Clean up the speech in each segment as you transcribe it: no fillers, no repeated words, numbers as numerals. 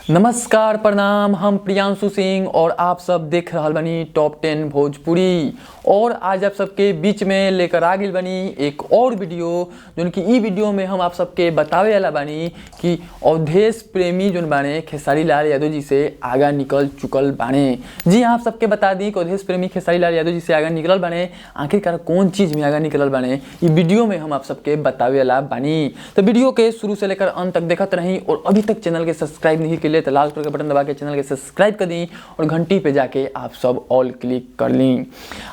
नमस्कार प्रणाम, हम प्रियांशु सिंह और आप सब देख रहल बनी टॉप 10 भोजपुरी। और आज आप सबके बीच में लेकर आ गई बनी एक और वीडियो जोन कि ई वीडियो में हम आप सबके बतावे वाला बानी कि अवधेश प्रेमी जोन बाने खेसारी लाल यादव जी से आगा निकल चुकल बाने। जी हाँ, आप सबके बता दी कि अवधेश प्रेमी खेसारी लाल यादव जी से आगा निकलल बाने। आखिरकार कौन चीज़ में आगा निकलल बाने ये वीडियो में हम आप सबके बतावे वाला बानी। तो वीडियो के शुरू से लेकर अंत तक देखते रही और अभी तक चैनल के सब्सक्राइब नहीं किए तो लाल कलर के बटन दबा के चैनल के सब्सक्राइब कर दी और घंटी पे जाके आप सब ऑल क्लिक कर ली।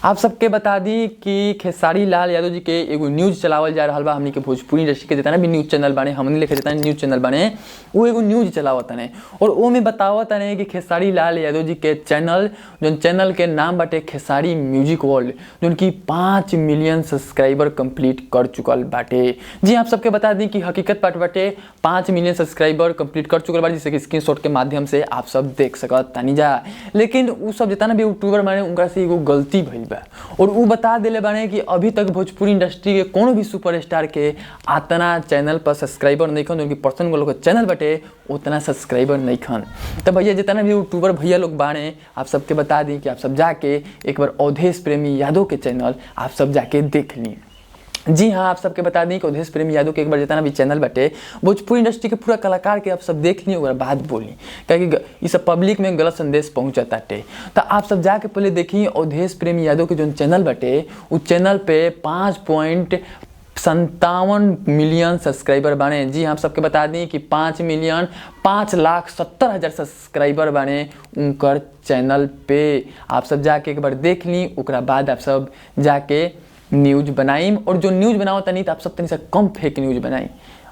आप सबके बता दी कि खेसारी लाल यादव जी के एगो न्यूज़ चलावल जा रहा बा। हमनी के भोजपुरी इंडस्ट्री के जितना भी न्यूज़ चैनल बने, हमने लिखे जितना न्यूज़ चैनल बने वो एगो न्यूज़ चलावत ने और वो में बतावत ने कि खेसारी लाल यादव जी के चैनल के नाम बाटे खेसारी म्यूजिक वर्ल्ड जो कि 5 मिलियन सब्सक्राइबर कंप्लीट कर चुकल बाटे। जी आप सबके बता दी कि हकीकत बाटे 5 मिलियन सब्सक्राइबर कंप्लीट कर चुकल बाटे, जैसे कि स्क्रीनशॉट के माध्यम से आप सब देख सकत तानी जा। लेकिन उ सब जितना भी यूट्यूबर बाने उनका से एगो गलती भइल बा और उ बता देले बाने कि अभी तक भोजपुरी इंडस्ट्री के कोनो भी सुपरस्टार के आतना चैनल पर सब्सक्राइबर नहीं खन, जो कि पर्सन लोग के चैनल बाटे उतना सब्सक्राइबर नहीं खन। तो भैया जितना भी यूट्यूबर भैया लोग बाने आप सबके बता दी कि आप सब जाके एक बार अवधेश प्रेमी यादव के चैनल आप सब जाके देख ली। जी हाँ, आप सबके बता दी कि अवधेश प्रेमी यादव के एक बार जितना भी चैनल बटे भोजपुरी इंडस्ट्री के पूरा कलाकार के आप सब देख ली और बात बोली, क्योंकि ये सब पब्लिक में गलत संदेश पहुँचाता टे। तो आप सब जाके पहले देखी अवधेश प्रेमी यादव के जो चैनल बटे उस चैनल पे 5.57 मिलियन सब्सक्राइबर बने। जी आप सबके बता दी कि 5,05,70,000 सब्सक्राइबर बने उनकर चैनल पे। आप सब जाके एक बार देख ली, उसके बाद आप सब जाके न्यूज़ बनाई और जो न्यूज़ बनाओ तनी तो आप सब तनी से कम फेक न्यूज़ बनाई।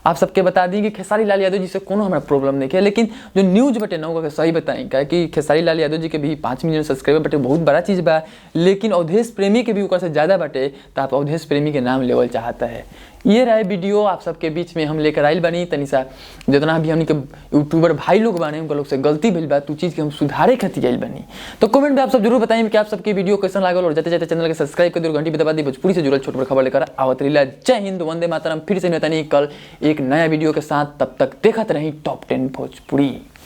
आप सबके बता दी कि खेसारी लाल यादव जी से कोनो हमारा प्रॉब्लम नहीं है, लेकिन जो न्यूज़ बटे ना वो सही बताई क्या कि खेसारी लाल यादव जी के भी 5 मिलियन सब्सक्राइबर बटे बहुत बड़ा चीज़ बा, लेकिन अवधेश प्रेमी के भी ऊपर से ज़्यादा बटे तो आप अवधेश प्रेमी के नाम लेवल चाहता है। ये रहे वीडियो आप सबके बीच में हम लेकर आइल बनी। तनी सा जितना भी हमनी के यूट्यूबर भाई लोग बने उनका लोग से गलती भइल बा तो चीज़ के हम सुधारे खातिर आइल बनी। तो कमेंट में आप सब जरूर बताइए कि आप सबके वीडियो कैसा लागल और जाते जाते चैनल के सब्सक्राइब कर दो, घंटी पे दबा दी। भोजपुरी से जुड़ल छोट बड़ खबर लेकर आवत रही। जय हिंद, वंदे मातरम। फिर से नहीं कल एक नया वीडियो के साथ, तब तक देखते रही टॉप 10 भोजपुरी।